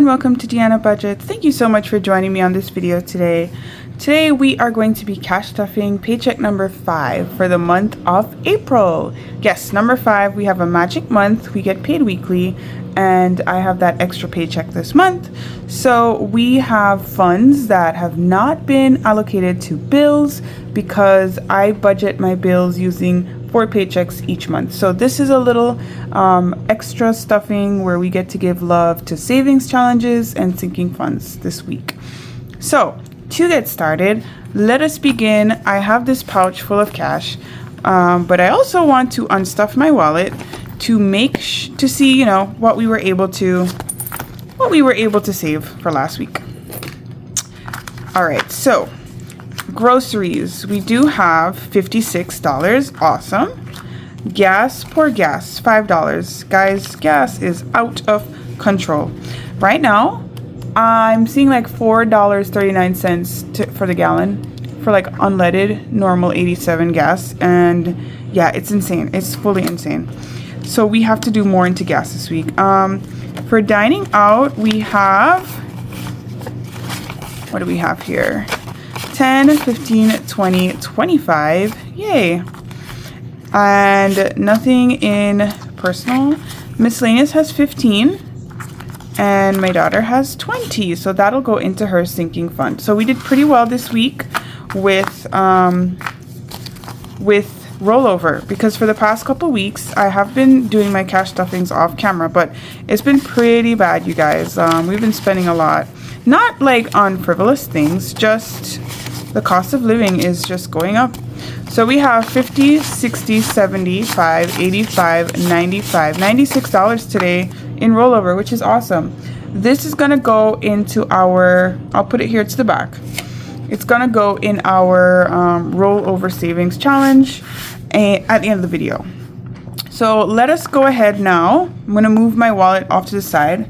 welcome to Deanna Budgets. Thank you so much for joining me on this video today. Today we are going to be cash stuffing paycheck number 5 for the month of April. Yes, number 5, we have a magic month. We get paid weekly and I have that extra paycheck this month. So we have funds that have not been allocated to bills because I budget my bills using 4 paychecks each month. So this is a little extra stuffing where we get to give love to savings challenges and sinking funds this week. So to get started, let us begin. I have this pouch full of cash, but I also want to unstuff my wallet to to see, you know, what we were able to save for last week. All right, so groceries, we do have $56. Awesome. Gas, poor gas, $5. Guys, gas is out of control. Right now, I'm seeing like $4.39 for the gallon for like unleaded, normal 87 gas. And yeah, it's insane. It's fully insane. So we have to do more into gas this week. For dining out, we have, what do we have here? 10, 15, 20, 25. Yay. And nothing in personal. Miscellaneous has 15. And my daughter has 20. So that'll go into her sinking fund. So we did pretty well this week with rollover, because for the past couple weeks I have been doing my cash stuffings off camera, but it's been pretty bad, you guys. We've been spending a lot, not like on frivolous things, just the cost of living is just going up. So we have 50, 60, 75, 85, 95, $96 today in rollover, which is awesome. This is gonna go into our, I'll put it here to the back. It's gonna go in our rollover savings challenge at the end of the video. So let us go ahead now. I'm gonna move my wallet off to the side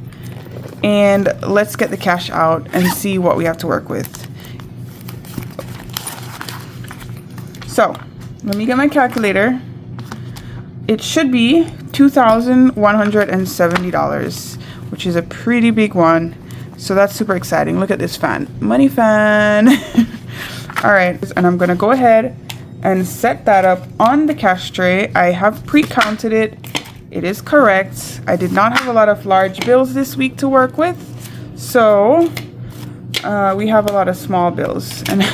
and let's get the cash out and see what we have to work with. So let me get my calculator. It should be $2,170, which is a pretty big one. So that's super exciting. Look at this fan. Money fan. All right. And I'm going to go ahead and set that up on the cash tray. I have pre-counted it. It is correct. I did not have a lot of large bills this week to work with. So we have a lot of small bills. And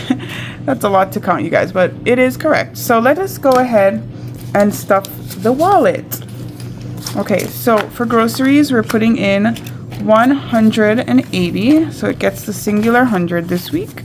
that's a lot to count, you guys. But it is correct. So let us go ahead and stuff the wallet. Okay. So for groceries, we're putting in 180, so it gets the singular 100 this week.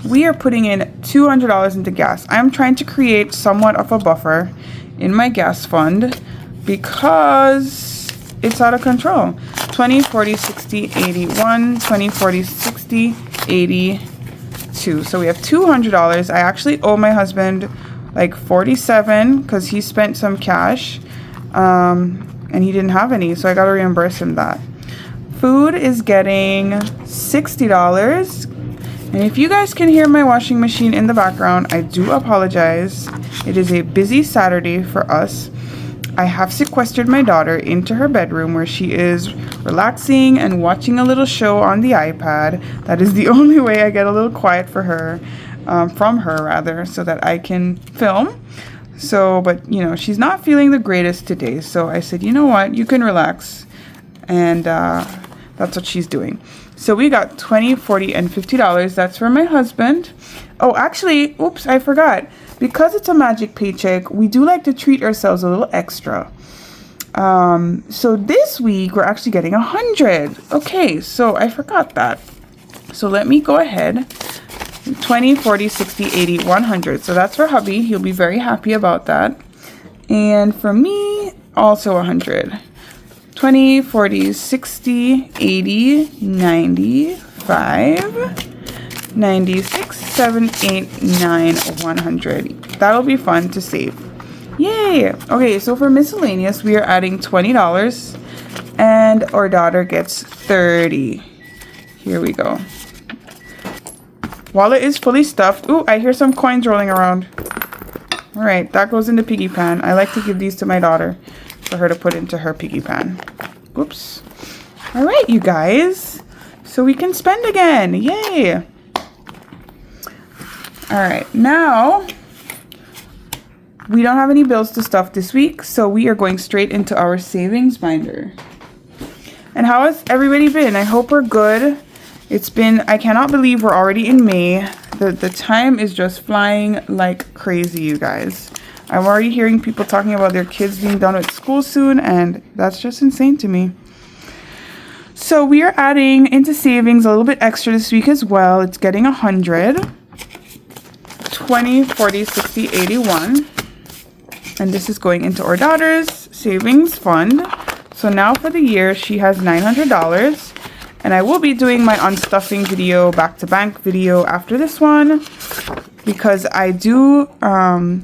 We are putting in $200 into gas. I'm trying to create somewhat of a buffer in my gas fund because it's out of control. 20, 40, 60, 81, 20, 40, 60, 82. So we have $200. I actually owe my husband like 47 because he spent some cash. And he didn't have any, so I got to reimburse him that. Food is getting $60. And if you guys can hear my washing machine in the background, I do apologize. It is a busy Saturday for us. I have sequestered my daughter into her bedroom where she is relaxing and watching a little show on the iPad. That is the only way I get a little quiet for her, from her rather, so that I can film. So, but, you know, she's not feeling the greatest today. So I said, you know what, you can relax. And that's what she's doing. So we got $20, $40, and $50. That's for my husband. Oh, actually, oops, I forgot. Because it's a magic paycheck, we do like to treat ourselves a little extra. So this week, we're actually getting 100. Okay, so I forgot that. So let me go ahead. 20, 40, 60, 80, 100. So that's for hubby. He'll be very happy about that. And for me, also 100. 20, 40, 60, 80, 95, 96, 7, 8, 9, 100. That'll be fun to save. Yay! Okay, so for miscellaneous, we are adding $20 and our daughter gets 30. Here we go. Wallet is fully stuffed. Ooh, I hear some coins rolling around. All right, that goes in the piggy pan. I like to give these to my daughter for her to put into her piggy pan. Oops. All right, you guys. So we can spend again. Yay. All right, now we don't have any bills to stuff this week, so we are going straight into our savings binder. And how has everybody been? I hope we're good. It's been, I cannot believe we're already in May. The time is just flying like crazy, you guys. I'm already hearing people talking about their kids being done with school soon, and that's just insane to me. So we are adding into savings a little bit extra this week as well. It's getting 100, 20, 40, 60, 81. And this is going into our daughter's savings fund. So now for the year, she has $900. And I will be doing my unstuffing video, back to bank video after this one. Because I do,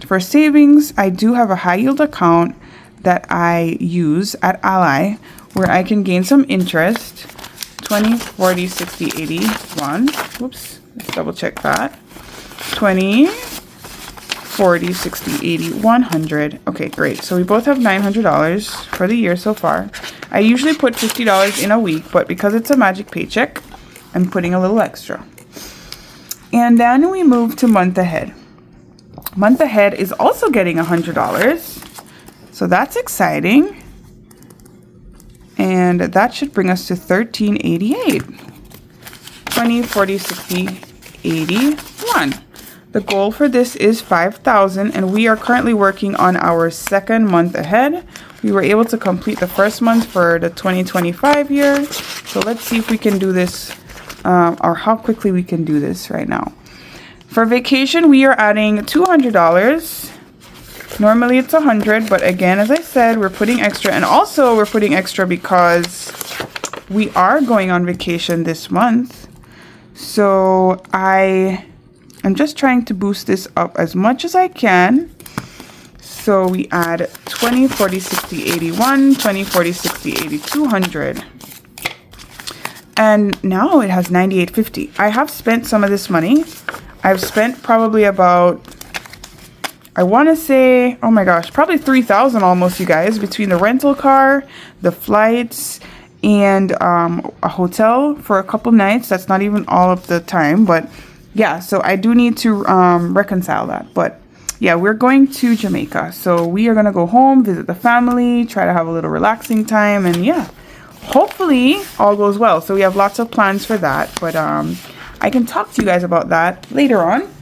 for savings, I do have a high yield account that I use at Ally where I can gain some interest. 20, 40, 60, 81. Whoops, let's double check that. 20, 40, 60, 80, 100. Okay, great. So we both have $900 for the year so far. I usually put $50 in a week, but because it's a magic paycheck, I'm putting a little extra. And then we move to month ahead. Month ahead is also getting $100. So that's exciting. And that should bring us to $13.88. 20, 40, 60, 81. The goal for this is $5,000, and we are currently working on our second month ahead. We were able to complete the first month for the 2025 year. So let's see if we can do this, or how quickly we can do this right now. For vacation, we are adding $200. Normally it's 100, but again, as I said, we're putting extra, and also we're putting extra because we are going on vacation this month. So I'm just trying to boost this up as much as I can. So we add 20, 40, 60, 81, 20, 40, 60, 80, 200. And now it has 98.50. I have spent some of this money. I've spent probably about, I want to say, oh my gosh, probably $3,000 almost, you guys, between the rental car, the flights, and a hotel for a couple nights. That's not even all of the time, but yeah, so I do need to reconcile that. But yeah, we're going to Jamaica. So we are going to go home, visit the family, try to have a little relaxing time, and yeah, hopefully all goes well. So we have lots of plans for that, but I can talk to you guys about that later on.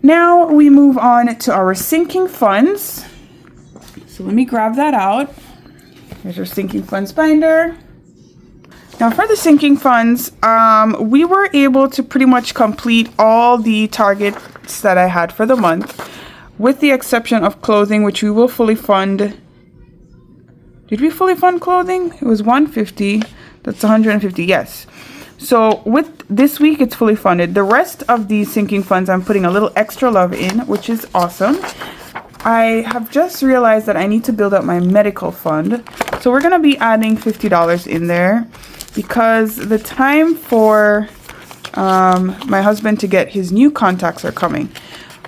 Now we move on to our sinking funds. So let me grab that out. Here's our sinking funds binder. Now for the sinking funds, we were able to pretty much complete all the targets that I had for the month, with the exception of clothing, which we will fully fund. Did we fully fund clothing? It was $150. That's $150. Yes. So with this week, it's fully funded. The rest of these sinking funds, I'm putting a little extra love in, which is awesome. I have just realized that I need to build up my medical fund. So we're going to be adding $50 in there because the time for my husband to get his new contacts are coming.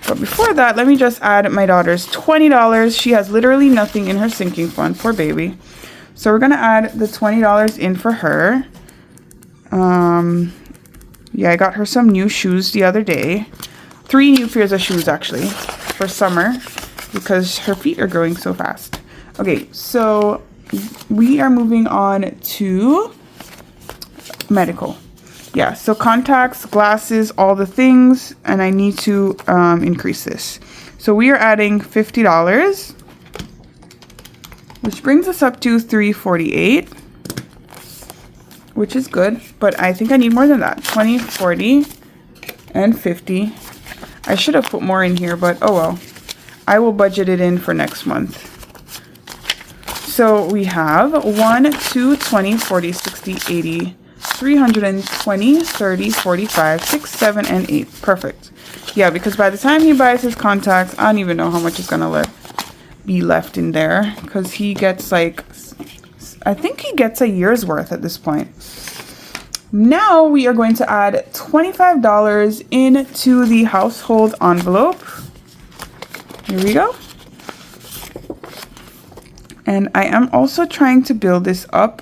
But before that, let me just add my daughter's $20. She has literally nothing in her sinking fund, poor baby. So we're going to add the $20 in for her. Yeah, I got her some new shoes the other day. 3 new pairs of shoes, actually, for summer, because her feet are growing so fast. Okay, so we are moving on to medical. Yeah, so contacts, glasses, all the things, and I need to increase this. So we are adding $50, which brings us up to $348. Which is good, but I think I need more than that. 20, 40, and 50. I should have put more in here, but oh well. I will budget it in for next month. So we have 1, 2, 20, 40, 60, 80, 320, 30, 45, 6, 7, and 8. Perfect. Yeah, because by the time he buys his contacts, I don't even know how much is going to be left in there. Because he gets like, I think he gets a year's worth at this point. Now we are going to add $25 into the household envelope. Here we go. And I am also trying to build this up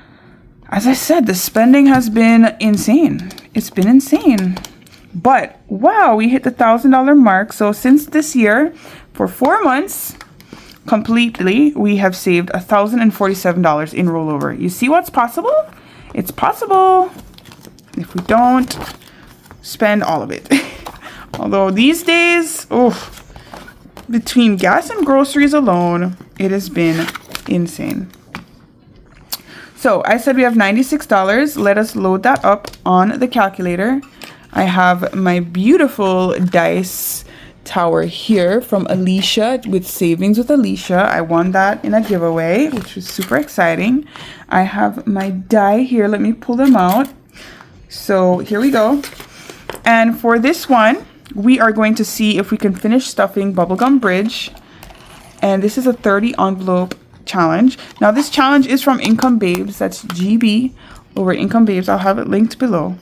As I said, the spending has been insane. It's been insane. But wow, we hit the $1,000 mark. So since this year, for 4 months completely, we have saved $1,047 in rollover. You see what's possible? It's possible if we don't spend all of it. Although these days, between gas and groceries alone, it has been insane. So I said we have $96. Let us load that up on the calculator. I have my beautiful dice tower here from Alicia with Savings with Alicia. I won that in a giveaway, which was super exciting. I have my die here. Let me pull them out. So here we go. And for this one, we are going to see if we can finish stuffing Bubblegum Bridge. And this is a 30 envelope challenge. Now this challenge is from Income Babes. That's GB over Income Babes. I'll have it linked below.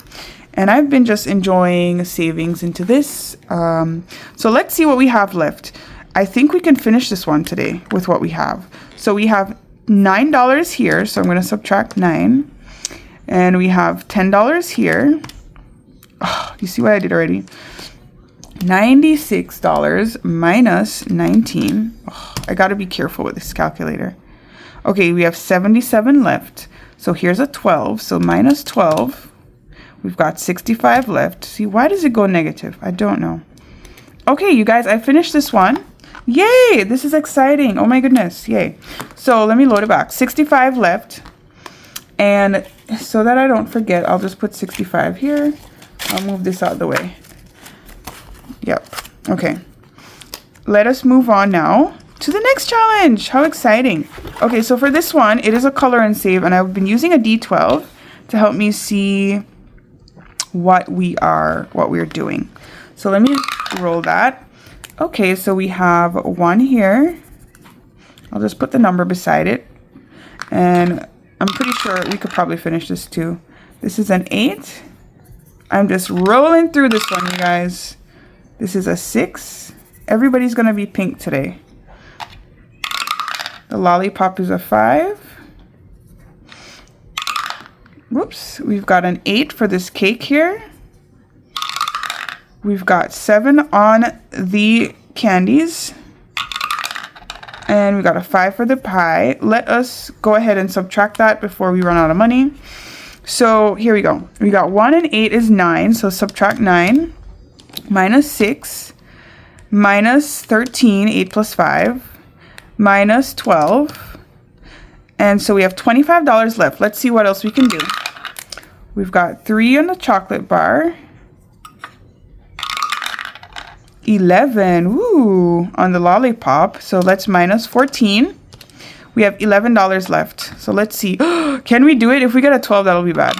And I've been just enjoying savings into this. So let's see what we have left. I think we can finish this one today with what we have. So we have $9 here. So I'm going to subtract 9. And we have $10 here. Oh, you see what I did already? $96 minus 19. Oh, I got to be careful with this calculator. Okay, we have 77 left. So here's a 12. So minus 12. We've got 65 left. See, why does it go negative? I don't know. Okay, you guys, I finished this one. Yay! This is exciting. Oh my goodness. Yay. So let me load it back. 65 left. And so that I don't forget, I'll just put 65 here. I'll move this out of the way. Yep. Okay. Let us move on now to the next challenge. How exciting. Okay, so for this one, it is a color and save, and I've been using a D12 to help me see what we're doing. So let me roll that. Okay, so we have 1 here. I'll just put the number beside it. And I'm pretty sure we could probably finish this too. This is an 8. I'm just rolling through this one, you guys. This is a 6. Everybody's going to be pink today. The lollipop is a 5. Whoops. We've got an 8 for this cake here. We've got 7 on the candies. And we got a 5 for the pie. Let us go ahead and subtract that before we run out of money. So here we go. We got 1 and 8 is 9. So subtract 9. Minus 6, minus 13, 8 plus 5, minus 12. And so we have $25 left. Let's see what else we can do. We've got 3 on the chocolate bar. 11, ooh, on the lollipop. So let's minus 14. We have $11 left. So let's see. Can we do it? If we get a 12, that'll be bad.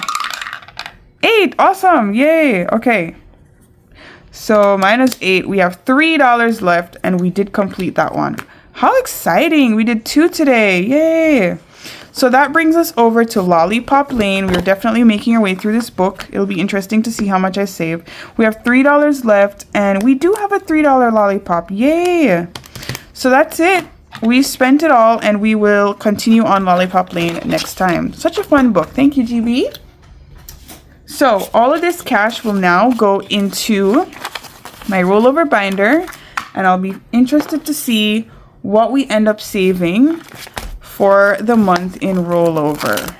8, awesome, yay, okay. So minus 8, we have $3 left, and we did complete that one. How exciting! We did 2 today, yay! So that brings us over to Lollipop Lane. We're definitely making our way through this book. It'll be interesting to see how much I save. We have $3 left, and we do have a $3 lollipop, yay! So that's it. We spent it all, and we will continue on Lollipop Lane next time. Such a fun book. Thank you, GB. So all of this cash will now go into my rollover binder, and I'll be interested to see what we end up saving for the month in rollover.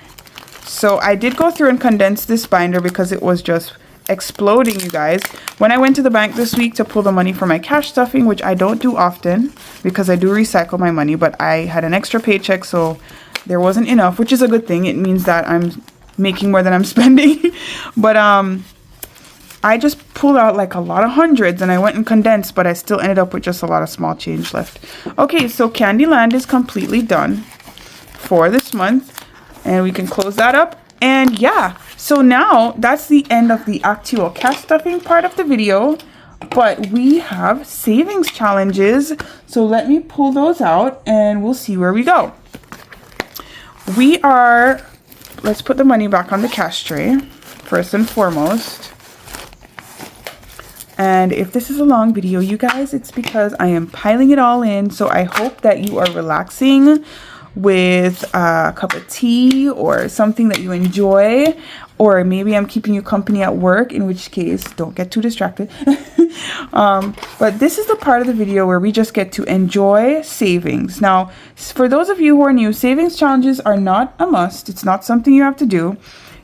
So I did go through and condense this binder because it was just exploding, you guys. When I went to the bank this week to pull the money for my cash stuffing, which I don't do often because I do recycle my money, but I had an extra paycheck, so there wasn't enough, which is a good thing. It means that I'm making more than I'm spending. But I just pulled out like a lot of hundreds, and I went and condensed, but I still ended up with just a lot of small change left. Okay, so Candyland is completely done for this month, and we can close that up. And yeah, so now that's the end of the actual cash stuffing part of the video, but we have savings challenges. So let me pull those out and we'll see where we go. Let's put the money back on the cash tray first and foremost. And if this is a long video, you guys, it's because I am piling it all in. So I hope that you are relaxing with a cup of tea or something that you enjoy, or maybe I'm keeping you company at work, in which case don't get too distracted. But this is the part of the video where we just get to enjoy savings. Now, for those of you who are new, savings challenges are not a must. It's not something you have to do.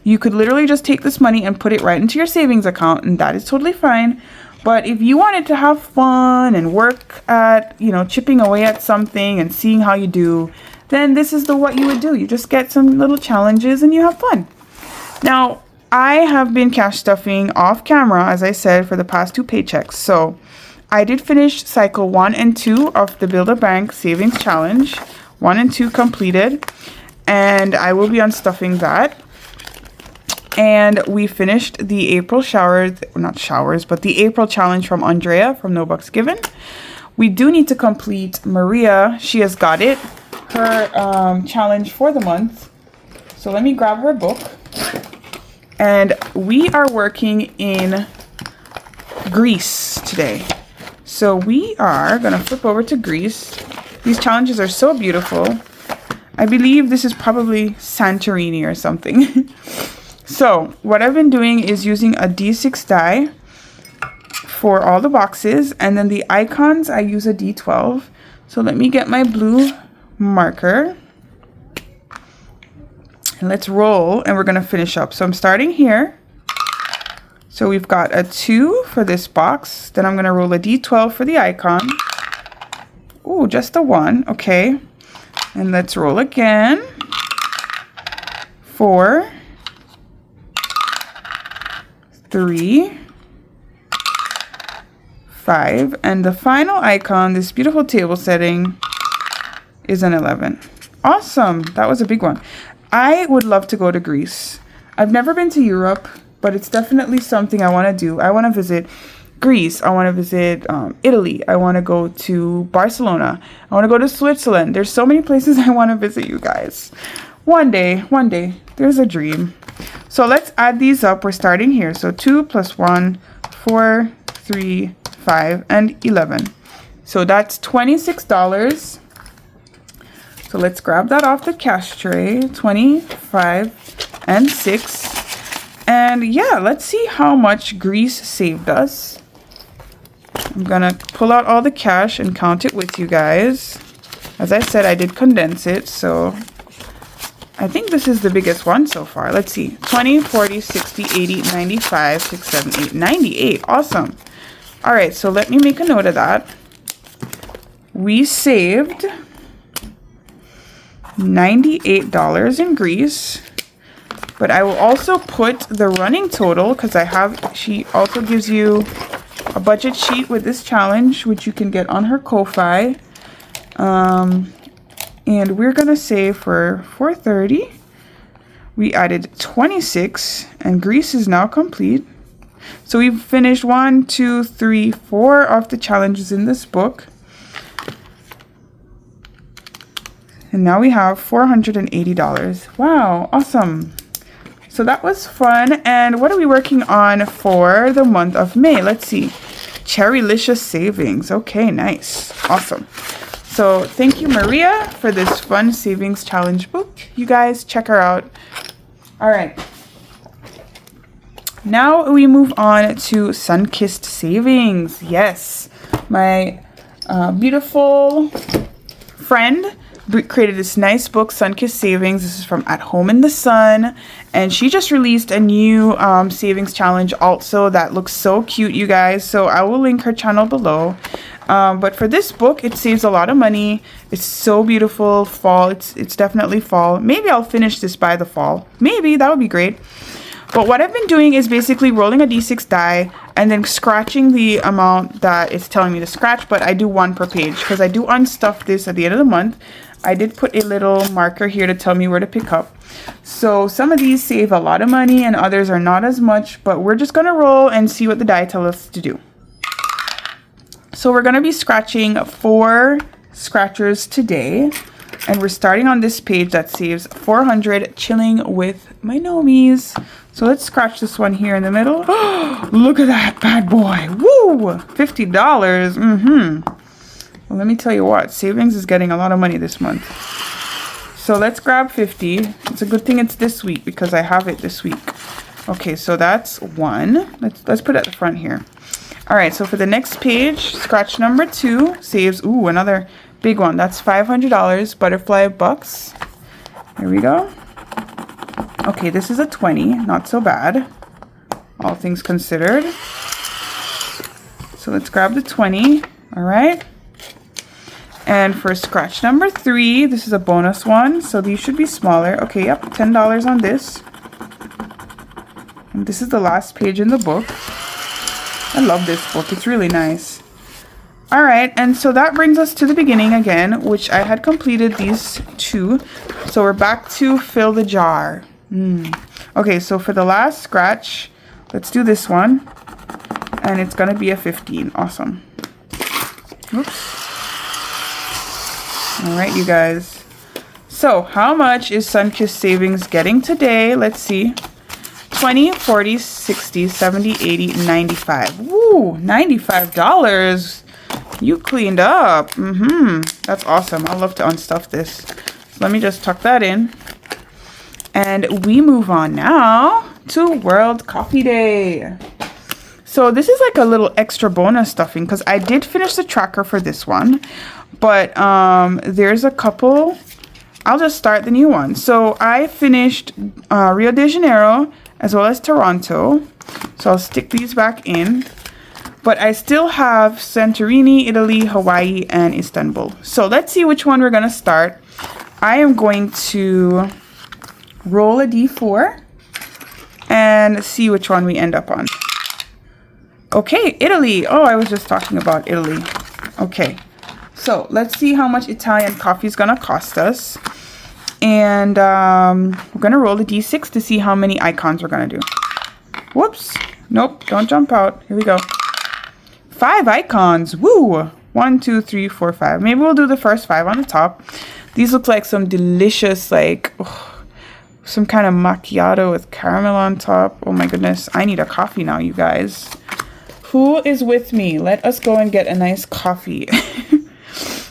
You could literally just take this money and put it right into your savings account, and that is totally fine. But if you wanted to have fun and work at, chipping away at something and seeing how you do, then this is what you would do. You just get some little challenges and you have fun. Now, I have been cash stuffing off camera, as I said, for the past 2 paychecks. So I did finish cycle 1 and 2 of the Build a Bank Savings Challenge. 1 and 2 completed. And I will be unstuffing that. And we finished the April the April challenge from Andrea from No Bucks Given. We do need to complete Maria. She has got it. Her challenge for the month. So let me grab her book. And we are working in Greece today. So we are going to flip over to Greece. These challenges are so beautiful. I believe this is probably Santorini or something. So what I've been doing is using a D6 die for all the boxes, and then the icons I use a D12. So let me get my blue marker and let's roll, and we're going to finish up. So I'm starting here. So we've got a 2 for this box. Then I'm going to roll a D12 for the icon. Ooh, just a 1. Okay. And let's roll again. 4, 3, 5, and the final icon, this beautiful table setting, is an 11. Awesome. That was a big one. I would love to go to Greece. I've never been to Europe, but it's definitely something I want to do. I want to visit Greece. I want to visit Italy. I want to go to Barcelona. I want to go to Switzerland. There's so many places I want to visit, you guys. One day, there's a dream. So let's add these up. We're starting here. So 2 plus 1, 4, 3, 5, and 11. So that's $26. So let's grab that off the cash tray. 25 and 6. And yeah, let's see how much Greece saved us. I'm gonna pull out all the cash and count it with you guys. As I said, I did condense it, so I think this is the biggest one so far. Let's see. 20, 40, 60, 80, 95, 6, 7, 8, 98. Awesome. All right, so let me make a note of that. We saved $98 in Greece, but I will also put the running total, because she also gives you a budget sheet with this challenge, which you can get on her Ko-Fi. And we're going to save for $430. We added 26, and Greece is now complete. So we've finished 1, 2, 3, 4 of the challenges in this book. And now we have $480. Wow, awesome. So that was fun. And what are we working on for the month of May? Let's see. Cherrylicious savings. Okay, nice. Awesome. So thank you, Maria, for this fun savings challenge book. You guys check her out. All right. Now we move on to Sun-Kissed Savings. Yes, my beautiful friend created this nice book, Sun-Kissed Savings. This is from At Home in the Sun, and she just released a new savings challenge also that looks so cute, you guys. So I will link her channel below. But for this book, it saves a lot of money. It's so beautiful. Fall. It's definitely fall. Maybe I'll finish this by the fall. Maybe. That would be great. But what I've been doing is basically rolling a D6 die and then scratching the amount that it's telling me to scratch. But I do 1 per page because I do unstuff this at the end of the month. I did put a little marker here to tell me where to pick up. So some of these save a lot of money and others are not as much. But we're just going to roll and see what the die tells us to do. So we're going to be scratching 4 scratchers today. And we're starting on this page that saves 400, chilling with my nomies. So let's scratch this one here in the middle. Look at that bad boy. Woo! $50. Well, let me tell you what. Savings is getting a lot of money this month. So let's grab 50. It's a good thing it's this week because I have it this week. Okay, so that's 1. Let's put it at the front here. All right, so for the next page, scratch number 2 saves, ooh, another big one. That's $500, butterfly bucks. Here we go. Okay, this is a 20, not so bad, all things considered. So let's grab the 20, all right. And for scratch number 3, this is a bonus one, so these should be smaller. Okay, yep, $10 on this. And this is the last page in the book. I love this book. It's really nice. All right, and so that brings us to the beginning again, which I had completed these 2. So we're back to fill the jar. Okay, so for the last scratch, let's do this one. And it's going to be a 15. Awesome. Oops. All right, you guys. So how much is Sunkist Savings getting today? Let's see. 20, 40, 60, 70, 80, 95. Woo, $95. You cleaned up. That's awesome. I love to unstuff this. So let me just tuck that in. And we move on now to World Coffee Day. So this is like a little extra bonus stuffing because I did finish the tracker for this one. But there's a couple. I'll just start the new one. So I finished Rio de Janeiro as well as Toronto. So I'll stick these back in. But I still have Santorini, Italy, Hawaii, and Istanbul. So let's see which one we're going to start. I am going to roll a d4 and see which one we end up on. Okay, Italy. Oh, I was just talking about Italy. Okay, so let's see how much Italian coffee is going to cost us. And we're going to roll the d6 to see how many icons we're going to do. Whoops. Nope, don't jump out. Here we go. 5 icons. Woo! 1, 2, 3, 4, 5. Maybe we'll do the first 5 on the top. These look like some delicious, like, some kind of macchiato with caramel on top. Oh my goodness. I need a coffee now, you guys. Who is with me? Let us go and get a nice coffee.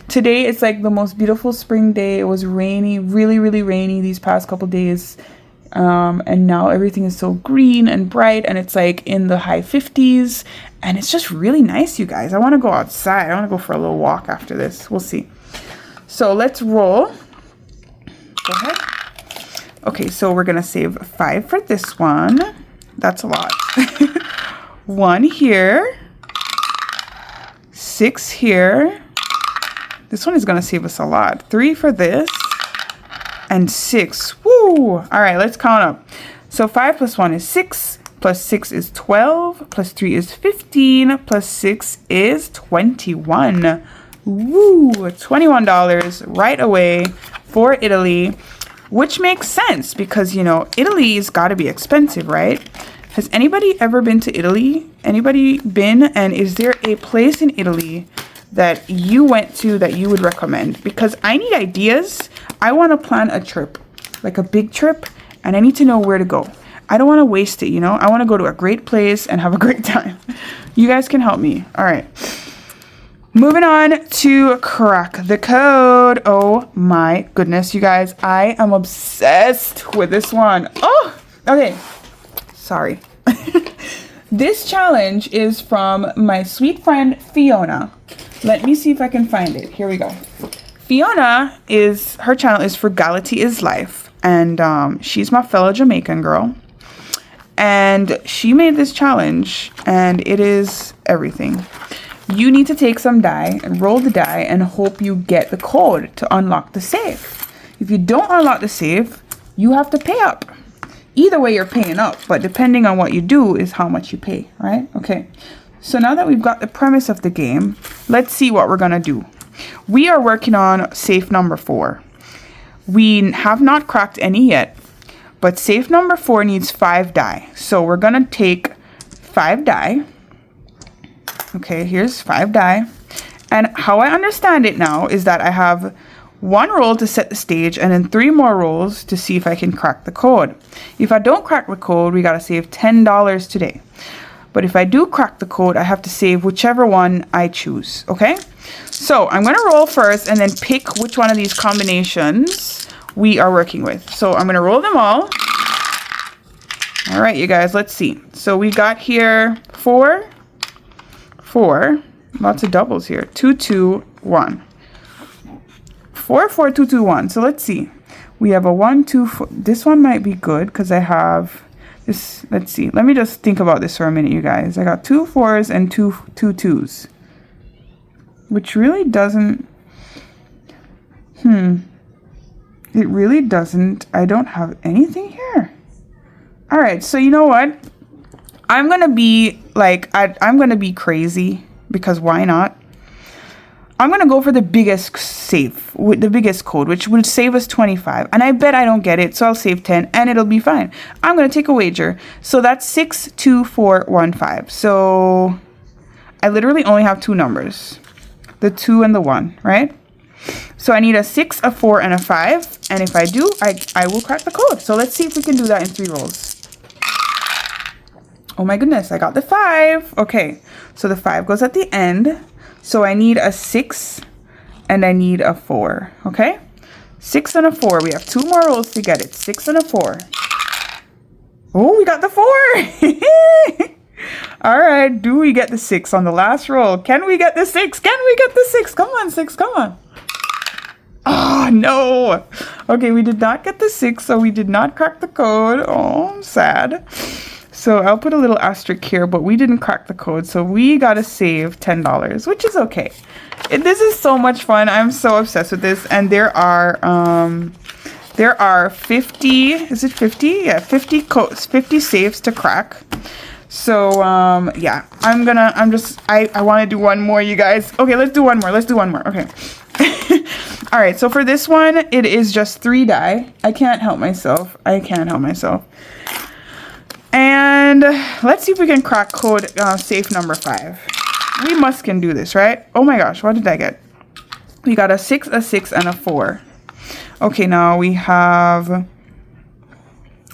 Today, it's like the most beautiful spring day. It was rainy, really, really rainy these past couple days. And now everything is so green and bright, and it's like in the high 50s, and it's just really nice, you guys. I want to go outside. I want to go for a little walk after this. We'll see. So let's roll. Go ahead. Okay, so we're going to save 5 for this one. That's a lot. 1 here. 6 here. This one is going to save us a lot. 3 for this. And 6. Woo! All right, let's count up. So 5 plus 1 is 6. Plus 6 is 12. Plus 3 is 15. Plus 6 is 21. Woo! $21 right away for Italy. Which makes sense because, you know, Italy's got to be expensive, right? Has anybody ever been to Italy? Anybody been? And is there a place in Italy that you went to that you would recommend? Because I need ideas. I want to plan a trip, like a big trip, and I need to know where to go. I don't want to waste it, you know? I want to go to a great place and have a great time. You guys can help me. All right. Moving on to crack the code. Oh my goodness, you guys. I am obsessed with this one. Oh, okay. Sorry. This challenge is from my sweet friend Fiona. Let me see if I can find it. Here we go. Fiona her channel is Frugality is Life. And she's my fellow Jamaican girl. And she made this challenge. And it is everything. You need to take some die and roll the die and hope you get the code to unlock the safe. If you don't unlock the safe, you have to pay up. Either way, you're paying up. But depending on what you do is how much you pay, right? Okay. So now that we've got the premise of the game, let's see what we're going to do. We are working on safe number 4. We have not cracked any yet, but safe number 4 needs 5 die. So we're going to take 5 die. Okay, here's 5 die. And how I understand it now is that I have 1 roll to set the stage and then 3 more rolls to see if I can crack the code. If I don't crack the code, we got to save $10 today. But if I do crack the code, I have to save whichever one I choose, okay? So I'm going to roll first and then pick which one of these combinations we are working with. So I'm going to roll them all. All right, you guys, let's see. So we got here 4, 4, lots of doubles here. 2, 2, 1. 4, 4, 2, 2, 1. So let's see. We have a 1, 2, 4. This one might be good because I have this. Let's see. Let me just think about this for a minute, you guys. I got 2 4s and 2 2s, which really doesn't. It really doesn't. I don't have anything here. All right, so you know what? I'm gonna be like, I'm gonna be crazy because why not? I'm gonna go for the biggest save, with the biggest code, which would save us 25. And I bet I don't get it, so I'll save 10 and it'll be fine. I'm gonna take a wager. So that's 6, 2, 4, 1, 5. So I literally only have 2 numbers, the 2 and the 1, right? So I need a 6, a 4, and a 5. And if I do, I will crack the code. So let's see if we can do that in 3 rolls. Oh my goodness, I got the 5. Okay, so the 5 goes at the end. So I need a 6 and I need a 4, okay? 6 and a 4. We have 2 more rolls to get it. 6 and a 4. Oh, we got the 4. All right, do we get the 6 on the last roll? Can we get the 6? Can we get the 6? Come on, 6, come on. Oh, no. Okay, we did not get the 6, so we did not crack the code. Oh, I'm sad. So I'll put a little asterisk here, but we didn't crack the code, so we gotta save $10, which is okay. This is so much fun. I'm so obsessed with this, and there are 50. Is it 50? Yeah, 50 codes, 50 saves to crack. So yeah, I want to do one more, you guys. Okay, let's do one more. Let's do one more. Okay. All right. So for this one, it is just 3 die. I can't help myself. And let's see if we can crack code safe number 5. We can do this, right? Oh my gosh, what did I get? We got a 6, a 6, and a 4. Okay, now we have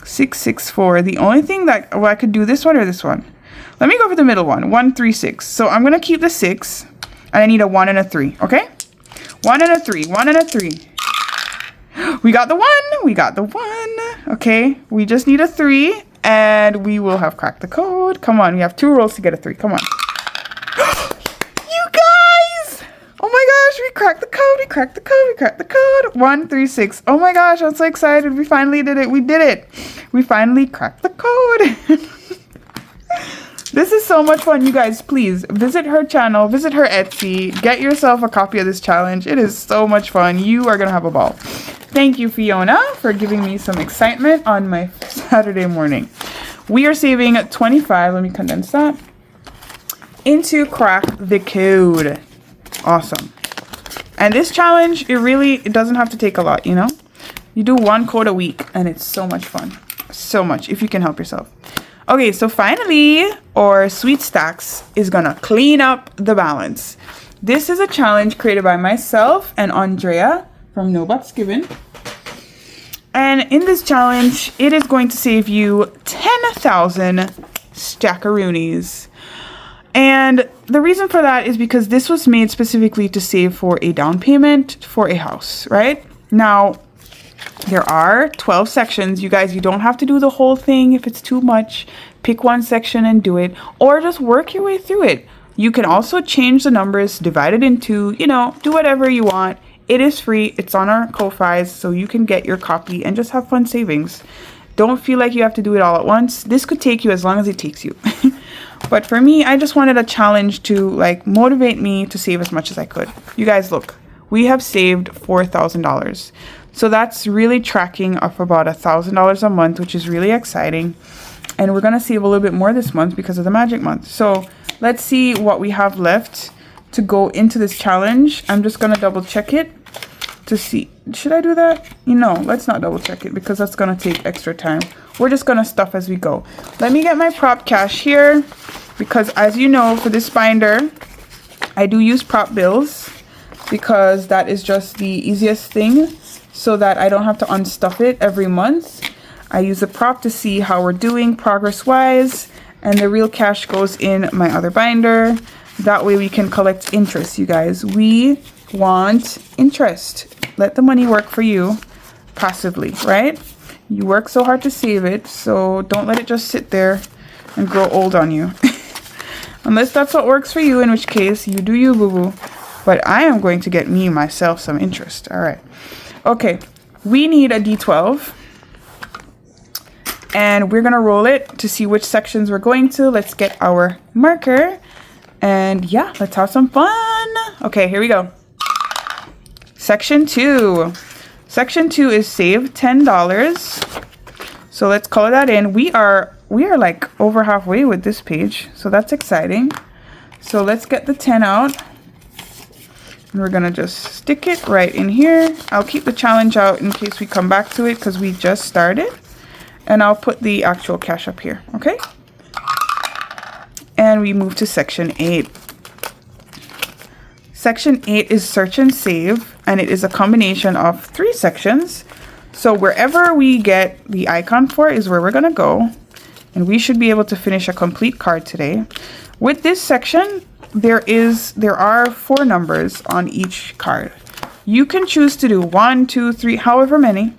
6, 6, 4. The only thing that, I could do this one or this one. Let me go for the middle one. 1, 3, 6. So I'm going to keep the 6. And I need a 1 and a 3, okay? 1 and a 3, 1 and a 3. We got the 1. We got the 1. Okay, we just need a 3. And we will have cracked the code. Come on, we have 2 rolls to get a 3. Come on. You guys! Oh my gosh, we cracked the code. We cracked the code. We cracked the code. 1, 3, 6. Oh my gosh, I'm so excited. We finally did it. We did it. We finally cracked the code. This is so much fun, you guys. Please visit her channel, visit her Etsy, get yourself a copy of this challenge. It is so much fun. You are gonna have a ball. Thank you, Fiona, for giving me some excitement on my Saturday morning. We are saving 25. Let me condense that into crack the code. Awesome. And this challenge, it doesn't have to take a lot, you know? You do 1 code a week and it's so much fun. So much, if you can help yourself. Okay, so finally, our Sweet Stacks is gonna clean up the balance. This is a challenge created by myself and Andrea from No Buts Given. And in this challenge, it is going to save you 10,000 stackaroonies. And the reason for that is because this was made specifically to save for a down payment for a house, right? Now, there are 12 sections. You guys, you don't have to do the whole thing if it's too much. Pick one section and do it, or just work your way through it. You can also change the numbers, divide it into, do whatever you want. It is free. It's on our Ko-Fis, so you can get your copy and just have fun savings. Don't feel like you have to do it all at once. This could take you as long as it takes you. But for me, I just wanted a challenge to motivate me to save as much as I could. You guys, look, we have saved $4,000. So that's really tracking of about $1,000 a month, which is really exciting. And we're going to save a little bit more this month because of the magic month. So let's see what we have left to go into this challenge. I'm just going to double check it to see. Should I do that? Let's not double check it because that's going to take extra time. We're just going to stuff as we go. Let me get my prop cash here because, as you know, for this binder, I do use prop bills because that is just the easiest thing so that I don't have to unstuff it every month. I use a prop to see how we're doing progress-wise, and the real cash goes in my other binder. That way we can collect interest, you guys. We want interest. Let the money work for you. passively, right? You work so hard to save it, so don't let it just sit there and grow old on you. Unless that's what works for you, in which case you do you, boo-boo. But I am going to get myself some interest. All right. Okay, we need a D12. And we're going to roll it to see which sections we're going to. Let's get our marker. And yeah, let's have some fun. Okay, here we go. Section 2. Section 2 is save $10. So let's color that in. We are like over halfway with this page. So that's exciting. So let's get the 10 out. And we're going to just stick it right in here. I'll keep the challenge out in case we come back to it because we just started. And I'll put the actual cash up here, okay? And we move to section 8. Section 8 is search and save, and it is a combination of 3 sections. So wherever we get the icon for is where we're gonna go. And we should be able to finish a complete card today. With this section, there are 4 numbers on each card. You can choose to do 1, 2, 3, however many.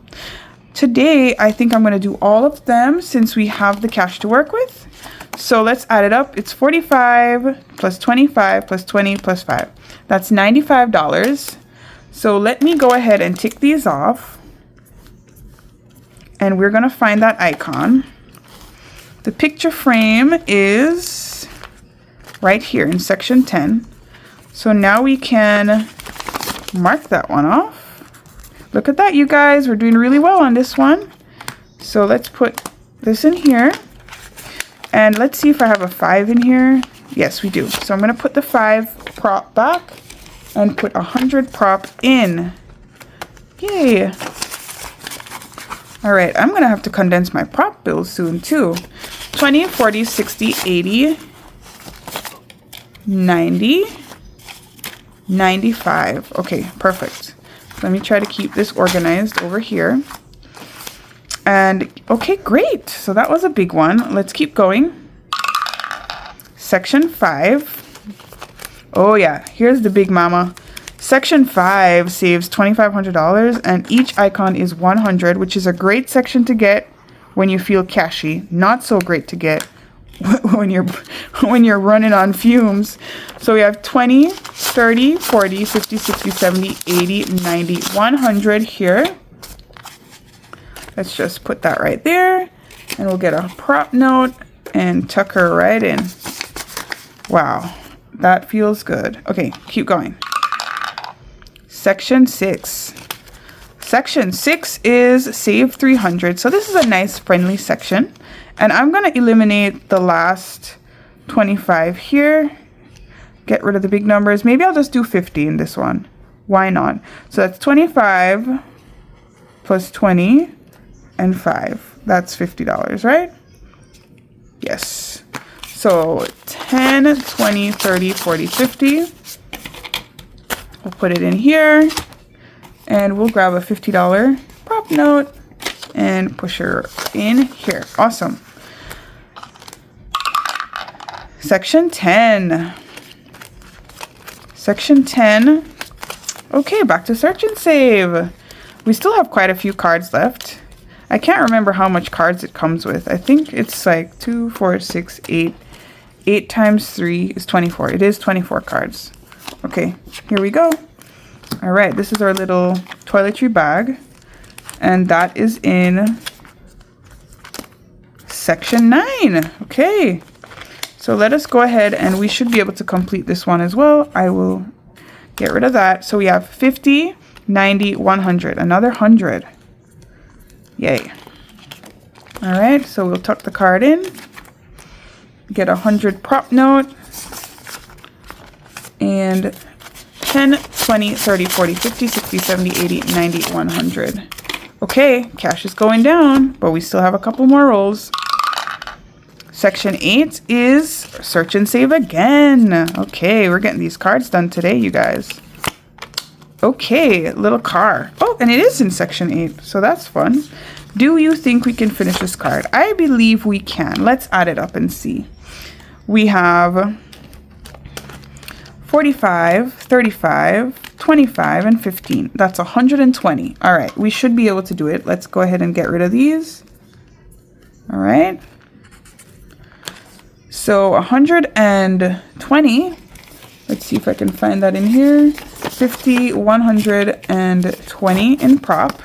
Today, I think I'm going to do all of them since we have the cash to work with. So let's add it up. It's 45 plus 25 plus 20 plus 5. That's $95. So let me go ahead and tick these off. And we're going to find that icon. The picture frame is right here in section 10. So now we can mark that one off. Look at that, you guys. We're doing really well on this one. So let's put this in here. And let's see if I have a 5 in here. Yes, we do. So I'm going to put the 5 prop back and put 100 prop in. Yay. All right, I'm going to have to condense my prop bills soon too. 20, 40, 60, 80, 90, 95. Okay, perfect. Let me try to keep this organized over here. And okay, great. So that was a big one. Let's keep going. Section 5. Oh yeah, here's the big mama. Section 5 saves $2,500 and each icon is 100, which is a great section to get when you feel cashy. Not so great to get when you're running on fumes. So we have 20, 30, 40, 50, 60, 70, 80, 90, 100 here. Let's just put that right there and we'll get a prop note and tuck her right in. Wow, that feels good. Okay, keep going. Section 6. Section 6 is save 300. So this is a nice friendly section. And I'm going to eliminate the last 25 here. Get rid of the big numbers. Maybe I'll just do 50 in this one. Why not? So that's 25 plus 20 and 5. That's $50, right? Yes. So 10, 20, 30, 40, 50. We'll put it in here. And we'll grab a $50 prop note and push her in here. Awesome. Section 10. Section 10. Okay, back to search and save. We still have quite a few cards left. I can't remember how much cards it comes with. I think it's like 2, 4, 6, 8. 8 times 3 is 24. It is 24 cards. Okay, here we go. All right, this is our little toiletry bag. And that is in section 9. Okay, so let us go ahead and we should be able to complete this one as well. I will get rid of that. So we have 50, 90, 100, another 100. Yay. All right, so we'll tuck the card in, get a 100 prop note, and 10, 20, 30, 40, 50, 60, 70, 80, 90, 100. Okay, cash is going down, but we still have a couple more rolls. Section 8 is search and save again. Okay, we're getting these cards done today, you guys. Okay, little car. Oh, and it is in section 8, so that's fun. Do you think we can finish this card? I believe we can. Let's add it up and see. We have 45, 35, 25, and 15. That's 120. All right, we should be able to do it. Let's go ahead and get rid of these. All right. So 120. Let's see if I can find that in here. 50, 120 in prop.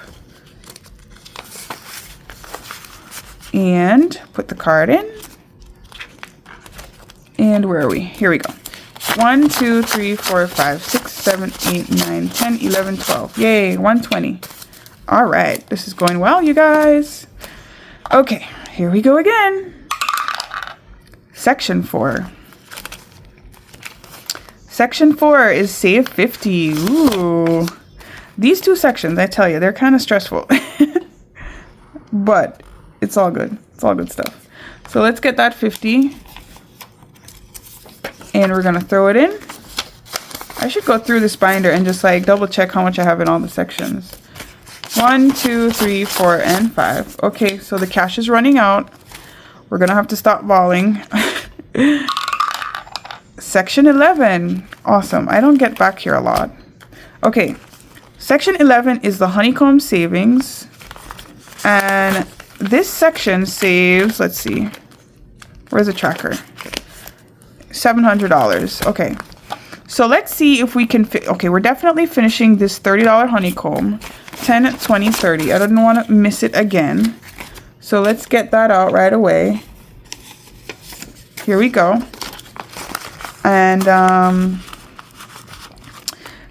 And put the card in. And where are we? Here we go. 1, 2, 3, 4, 5, 6, 7, 8, 9, 10, 11, 12. Yay, 120. All right, this is going well, you guys. Okay, here we go again. Section 4. Section 4 is save 50. Ooh. These two sections, I tell you, they're kind of stressful. But it's all good. It's all good stuff. So let's get that 50. And we're going to throw it in. I should go through this binder and just like double check how much I have in all the sections. 1, 2, 3, 4, and 5. Okay, so the cash is running out. We're going to have to stop balling. Section 11. Awesome. I don't get back here a lot. Okay. Section 11 is the honeycomb savings. And this section saves, let's see. Where's the tracker? $700. Okay. So let's see if we can okay, we're definitely finishing this $30 honeycomb. 10, 20, 30. I don't want to miss it again. So let's get that out right away. Here we go. And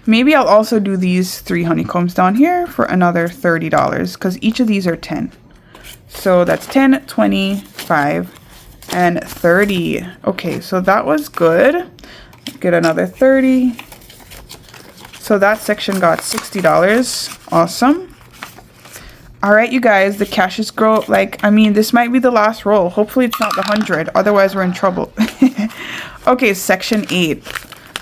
maybe I'll also do these 3 honeycombs down here for another $30 because each of these are 10. So that's 10, 25, and 30. Okay, so that was good. Get another 30. So that section got $60. Awesome. All right, you guys, the cash is grow. Like, I mean, this might be the last roll. Hopefully it's not the 100. Otherwise, we're in trouble. Okay, section 8.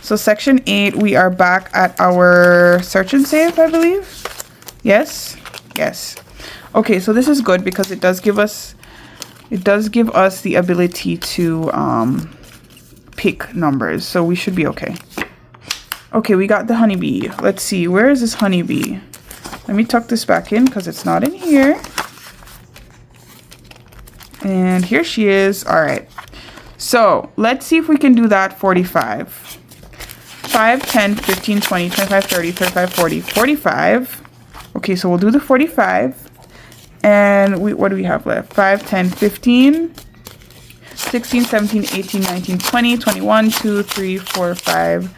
So section 8, we are back at our search and save, I believe. Yes. Yes. Okay, so this is good because it does give us the ability to pick numbers. So we should be okay. Okay, we got the honeybee. Let's see, where is this honeybee? Let me tuck this back in because it's not in here. And here she is. All right. So let's see if we can do that 45. 5, 10, 15, 20, 25, 30, 35, 40, 45. Okay, so we'll do the 45. And what do we have left? 5, 10, 15, 16, 17, 18, 19, 20, 21, 2, 3, 4, 5,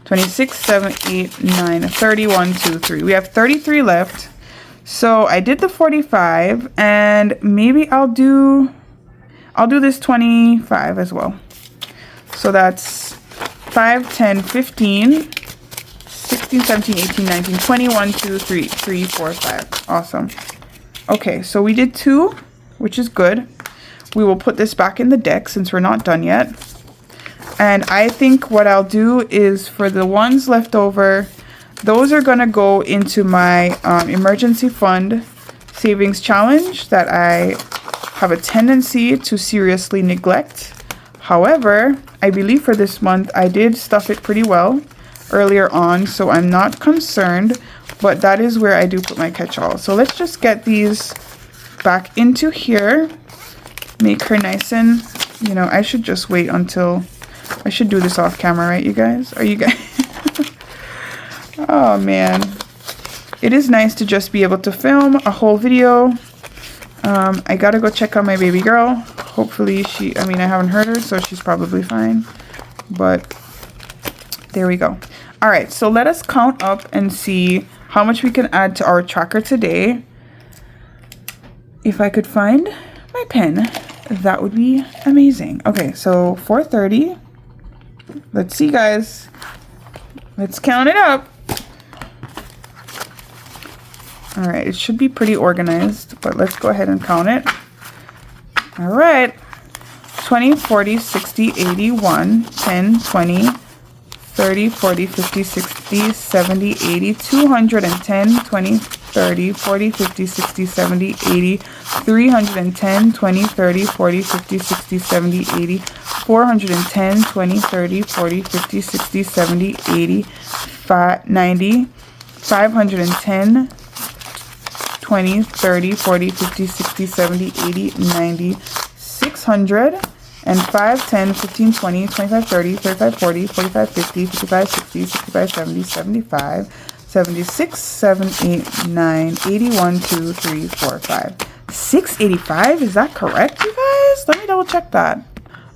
26, 7, 8, 9, 30, 1, 2, 3. We have 33 left. So I did the 45 and maybe I'll do this 25 as well. So that's 5, 10, 15, 16, 17, 18, 19, 20, 1, 2, 3, 3, 4, 5. Awesome. Okay, so we did 2, which is good. We will put this back in the deck since we're not done yet. And I think what I'll do is for the ones left over, those are going to go into my emergency fund savings challenge that I have a tendency to seriously neglect. However, I believe for this month, I did stuff it pretty well earlier on, so I'm not concerned, but that is where I do put my catch-all. So let's just get these back into here, make her nice and, you know, I should just wait until, I should do this off camera, right, you guys? Are you guys? Oh, man. It is nice to just be able to film a whole video. I gotta go check on my baby girl. Hopefully I haven't heard her, so she's probably fine. But there we go. All right, so let us count up and see how much we can add to our tracker today. If I could find my pen, that would be amazing. Okay, so 430. Let's see, guys. Let's count it up. All right, it should be pretty organized, but let's go ahead and count it. All right. 20, 40, 60, 80, 1, 10, 20, 30, 40, 50, 60, 70, 80, 210, 20, 30, 40, 50, 60, 70, 80, 310, 20, 30, 40, 50, 60, 70, 80, 410, 20, 30, 40, 50, 60, 70, 80, 90, 510, 20, 30, 40, 50, 60, 70, 80, 90, 600, and 5, 10, 15, 20, 25, 30, 35, 40, 45, 50, 55, 60, 65, 70, 75, 76, 7, 8, 9, 81, 2, 3, 4, 5. 685? Is that correct, you guys? Let me double check that.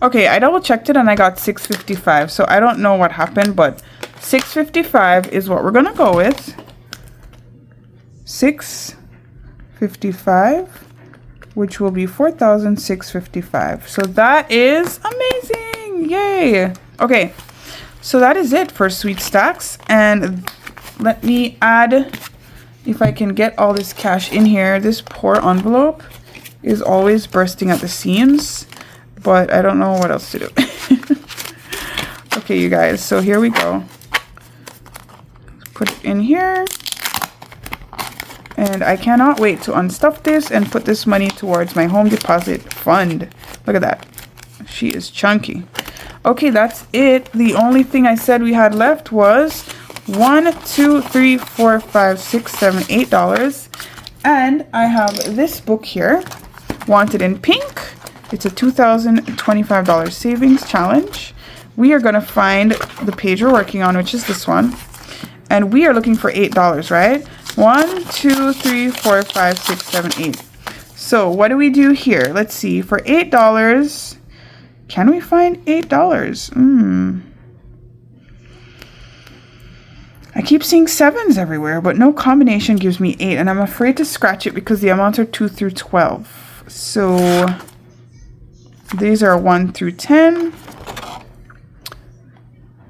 Okay, I double checked it and I got 655. So I don't know what happened, but 655 is what we're gonna go with. 655, which will be 4,655. So that is amazing. Yay. Okay, so that is it for Sweet Stacks. And let me add, if I can get all this cash in here. This poor envelope is always bursting at the seams, but I don't know what else to do. Okay, you guys, so here we go. Put it in here. And I cannot wait to unstuff this and put this money towards my home deposit fund. Look at that. She is chunky. Okay, that's it. The only thing I said we had left was $1, $2, $3, $4, $5, $6, $7, $8. And I have this book here, Wanted in Pink. It's a $2,025 savings challenge. We are going to find the page we're working on, which is this one. And we are looking for $8, right? 1, 2, 3, 4, 5, 6, 7, 8. So what do we do here? Let's see. For $8, can we find $8? I keep seeing 7s everywhere, but no combination gives me 8, and I'm afraid to scratch it because the amounts are 2 through 12. So these are 1 through 10.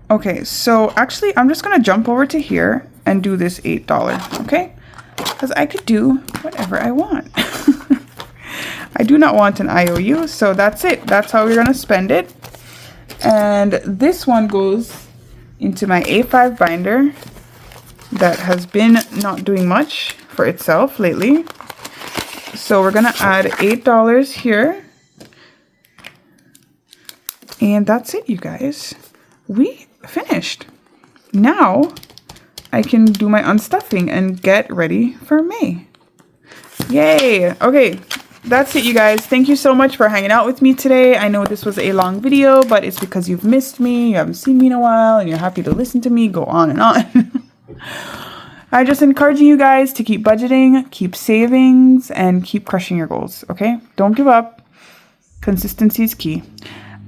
Okay, so actually I'm just gonna jump over to here and do this $8, okay? Because I could do whatever I want. I do not want an IOU, so that's it. That's how we're gonna spend it. And this one goes into my A5 binder that has been not doing much for itself lately. So we're gonna add $8 here. And that's it, you guys. We finished. Now I can do my unstuffing and get ready for May. Yay! Okay, that's it, you guys. Thank you so much for hanging out with me today. I know this was a long video, but it's because you've missed me, you haven't seen me in a while, and you're happy to listen to me go on and on. I'm just encouraging you guys to keep budgeting, keep savings, and keep crushing your goals, okay? Don't give up. Consistency is key.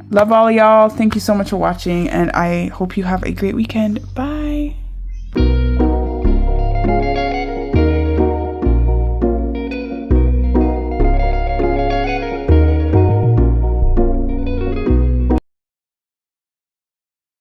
Love all y'all. Thank you so much for watching, and I hope you have a great weekend. Bye.